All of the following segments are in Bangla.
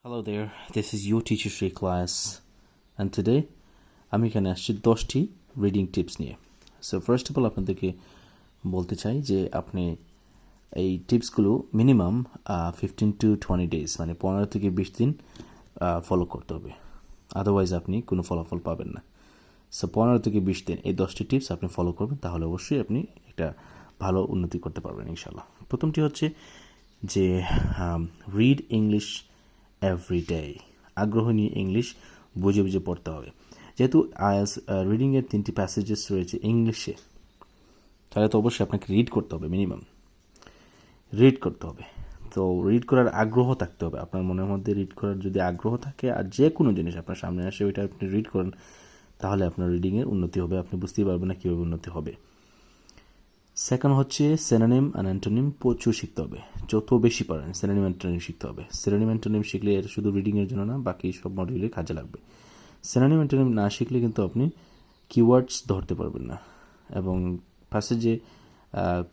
Hello there, this is your teacher Sri class and today আমি এখানে আসছি 10টি রিডিং টিপস নিয়ে। সো ফার্স্ট অফ অল আপনাদেরকে বলতে চাই যে আপনি এই টিপসগুলো মিনিমাম 15 to 20 ডেজ মানে 15 থেকে 20 দিন ফলো করতে হবে, আদারওয়াইজ আপনি কোনো ফলাফল পাবেন না। সো 15 থেকে 20 দিন এই 10টি টিপস আপনি ফলো করবেন, তাহলে অবশ্যই আপনি একটা ভালো উন্নতি করতে পারবেন ইনশাল্লাহ। প্রথমটি হচ্ছে যে রিড ইংলিশ এভরিডে, আগ্রহ নিয়ে ইংলিশ বুঝে বুঝে পড়তে হবে। যেহেতু আইএলটিএস রিডিংয়ের 3টি প্যাসেজেস রয়েছে ইংলিশে, তাহলে তো অবশ্যই আপনাকে রিড করতে হবে, মিনিমাম রিড করতে হবে। তো রিড করার আগ্রহ থাকতে হবে আপনার মনের মধ্যে। রিড করার যদি আগ্রহ থাকে আর যে কোনো জিনিস আপনার সামনে আসে ওইটা আপনি রিড করেন, তাহলে আপনার রিডিংয়ের উন্নতি হবে, আপনি বুঝতেই পারবেন না কীভাবে উন্নতি হবে। সেকেন্ড হচ্ছে সিনোনিম আর অ্যান্টোনিম প্রচুর শিখতে হবে, যত বেশি পারেন সিনোনিম অ্যান্টোনিম শিখতে হবে। সিনোনিম অ্যান্টোনিম শিখলে এর শুধু রিডিংয়ের জন্য না, বাকি সব মডিউলে কাজে লাগবে। সিনোনিম অ্যান্টোনিম না শিখলে কিন্তু আপনি কিওয়ার্ডস ধরতে পারবেন না, এবং প্যাসেজে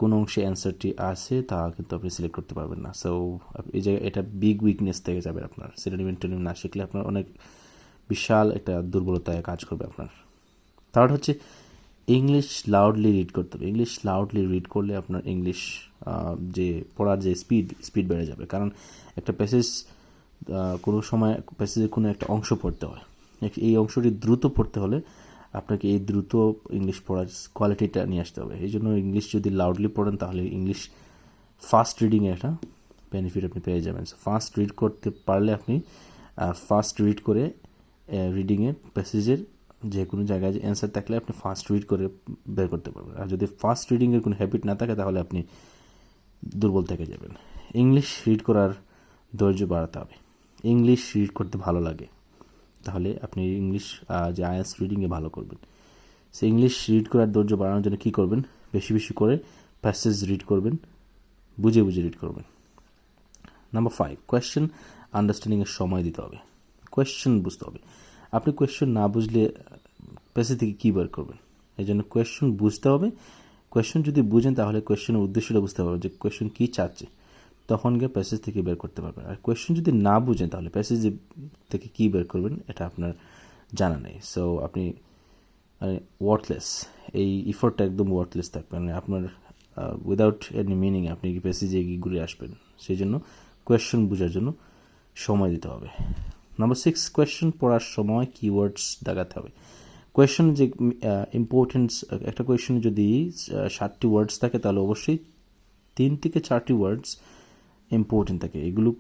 কোন অংশে অ্যান্সারটি আছে তা কিন্তু আপনি সিলেক্ট করতে পারবেন না। সো এই জায়গায় এটা বিগ উইকনেস থেকে যাবে আপনার। সিনোনিম অ্যান্টোনিম না শিখলে আপনার অনেক বিশাল একটা দুর্বলতায় কাজ করবে আপনার। থার্ড হচ্ছে ইংলিশ লাউডলি রিড করতে হবে। ইংলিশ লাউডলি রিড করলে আপনার ইংলিশ যে পড়ার যে স্পিড বেড়ে যাবে, কারণ একটা প্যাসেজ কোনো সময় প্যাসেজের কোনো একটা অংশ পড়তে হয়, এই অংশটি দ্রুত পড়তে হলে আপনাকে এই দ্রুত ইংলিশ পড়ার কোয়ালিটিটা নিয়ে আসতে হবে। এই জন্য ইংলিশ যদি লাউডলি পড়েন তাহলে ইংলিশ ফাস্ট রিডিংয়ে একটা বেনিফিট আপনি পেয়ে যাবেন। ফাস্ট রিড করতে পারলে আপনি ফাস্ট রিড করে রিডিংয়ে প্যাসেজের যে কোনো জায়গায় যে অ্যান্সার থাকলে আপনি ফাস্ট রিড করে বের করতে পারবেন। আর যদি ফাস্ট রিডিংয়ের কোনো হ্যাবিট না থাকে তাহলে আপনি দুর্বল থেকে যাবেন। ইংলিশ রিড করার ধৈর্য বাড়াতে হবে। ইংলিশ রিড করতে ভালো লাগে, তাহলে আপনি ইংলিশ যে আইএলটিএস রিডিংয়ে ভালো করবেন। সো ইংলিশ রিড করার ধৈর্য বাড়ানোর জন্য কী করবেন? বেশি বেশি করে প্যাসেজ রিড করবেন, বুঝে বুঝে রিড করবেন। নাম্বার 5, কোয়েশ্চেন আন্ডারস্ট্যান্ডিংয়ের সময় দিতে হবে। কোয়েশ্চেন বুঝতে হবে। আপনি কোয়েশ্চেন না বুঝলে প্যাসেজ থেকে কী বের করবেন? এই জন্য কোয়েশ্চেন বুঝতে হবে। কোয়েশ্চেন যদি বুঝেন তাহলে কোয়েশ্চেনের উদ্দেশ্যটা বুঝতে পারবেন যে কোয়েশ্চেন কী চাচ্ছে, তখন গিয়ে প্যাসেজ থেকে বের করতে পারবেন। আর কোয়েশ্চেন যদি না বুঝেন তাহলে প্যাসেজ থেকে কী বের করবেন এটা আপনার জানা নেই। সো আপনি মানে ওয়ার্থলেস, এই ইফোর্টটা একদম ওয়ার্থলেস থাকবে, মানে আপনার উইদাউট এনি মিনিং আপনি কি প্যাসেজে এগিয়ে ঘুরে আসবেন। সেই জন্য কোয়েশ্চেন বোঝার জন্য সময় দিতে হবে। নাম্বার 6, কোয়েশ্চেন পড়ার সময় কিওয়ার্ডস দেখাতে হবে। কোয়েশ্চন যে ইম্পর্টেন্স, একটা কোয়েশ্চনে যদি 7টি ওয়ার্ডস থাকে তাহলে অবশ্যই 3 থেকে 4টি ওয়ার্ডস ইম্পর্টেন্ট থাকে, এগুলো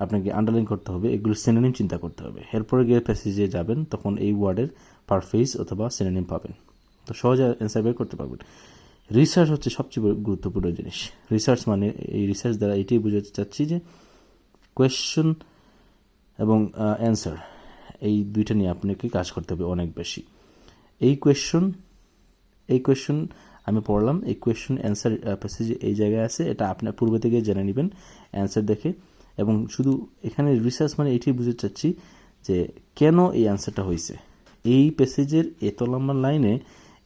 আপনাকে আন্ডারলাইন করতে হবে, এগুলো সিনোনিম চিন্তা করতে হবে। এরপরে গিয়ে প্যাসেজে যাবেন তখন এই ওয়ার্ডের পারফেস অথবা সিনোনিম পাবেন, তো সহজে অ্যান্সার বের করতে পারবেন। রিসার্চ হচ্ছে সবচেয়ে গুরুত্বপূর্ণ জিনিস। রিসার্চ মানে এই রিসার্চ দ্বারা এটাই বোঝাতে চাচ্ছি যে কোয়েশ্চন এবং অ্যান্সার এই দুইটা নিয়ে আপনাকে কাজ করতে হবে অনেক বেশি। এই কোয়েশ্চন আমি পড়লাম, এই কোয়েশ্চন অ্যান্সার প্যাসেজে এই জায়গায় আছে, এটা আপনার পূর্বে থেকে জেনে নেবেন অ্যান্সার দেখে। এবং শুধু এখানে রিসার্চ মানে এটাই বুঝতে চাচ্ছি যে কেন এই অ্যান্সারটা হয়েছে, এই প্যাসেজের এত লম্বা লাইনে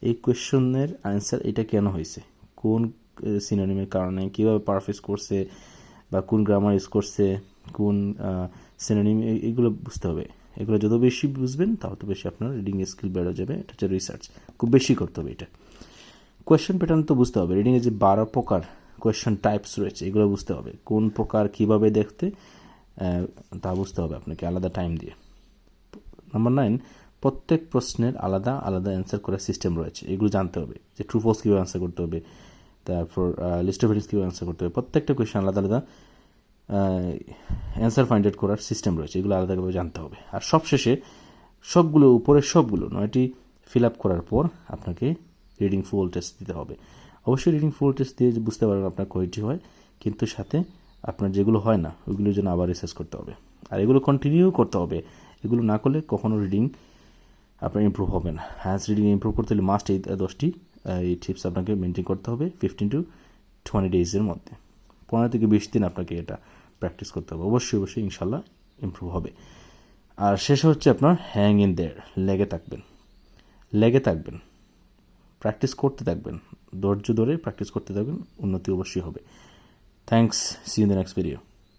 এই কোয়েশ্চনের অ্যান্সার এটা কেন হয়েছে, কোন সিনোনিমের কারণে, কীভাবে পারফেস করছে, বা কোন গ্রামার ইউজ করছে, কোন সিনোনিম, এইগুলো বুঝতে হবে। এগুলো যত বেশি বুঝবেন তত বেশি আপনার রিডিং স্কিল বেড়ে যাবে। এটা হচ্ছে রিসার্চ, খুব বেশি করতে হবে এটা। কোয়েশ্চেন প্যাটার্ন তো বুঝতে হবে। রিডিংয়ে যে 12 প্রকার কোয়েশ্চেন টাইপস রয়েছে এগুলো বুঝতে হবে, কোন প্রকার কীভাবে দেখতে তা বুঝতে হবে আপনাকে আলাদা টাইম দিয়ে। নাম্বার 9, প্রত্যেক প্রশ্নের আলাদা আলাদা অ্যান্সার করার সিস্টেম রয়েছে, এগুলো জানতে হবে যে ট্রু ফলস কীভাবে অ্যান্সার করতে হবে, তারপর লিস্ট অফ এভিডেন্স কীভাবে অ্যান্সার করতে হবে। প্রত্যেকটা কোয়েশ্চেন আলাদা আলাদা অ্যান্সার ফাইন্ড আউট করার সিস্টেম রয়েছে, এগুলো আলাদাভাবে জানতে হবে। আর সবশেষে সবগুলো উপরের সবগুলো 9টি ফিল আপ করার পর আপনাকে রিডিং ফুল টেস্ট দিতে হবে। অবশ্যই রিডিং ফুল টেস্ট দিয়ে বুঝতে পারবেন আপনার কয়টি হয়, কিন্তু সাথে আপনার যেগুলো হয় না ওইগুলোর জন্য আবার রিসার্চ করতে হবে, আর এগুলো কন্টিনিউ করতে হবে। এগুলো না করলে কখনো রিডিং আপনার ইমপ্রুভ হবে না। হ্যান্স রিডিং ইমপ্রুভ করতে হলে মাস্ট এই 10টি এই টিপস আপনাকে মেনটেন করতে হবে 15 to 20 ডেজের মধ্যে। 15 থেকে 20 দিন আপনাকে এটা প্র্যাকটিস করতে হবে, অবশ্যই ইনশাল্লাহ ইমপ্রুভ হবে। আর শেষে হচ্ছে আপনার হ্যাং ইন দেয়ার, লেগে থাকবেন, প্র্যাকটিস করতে থাকবেন, ধৈর্য ধরে প্র্যাকটিস করতে থাকবেন, উন্নতি অবশ্যই হবে। Thanks, see in the next video.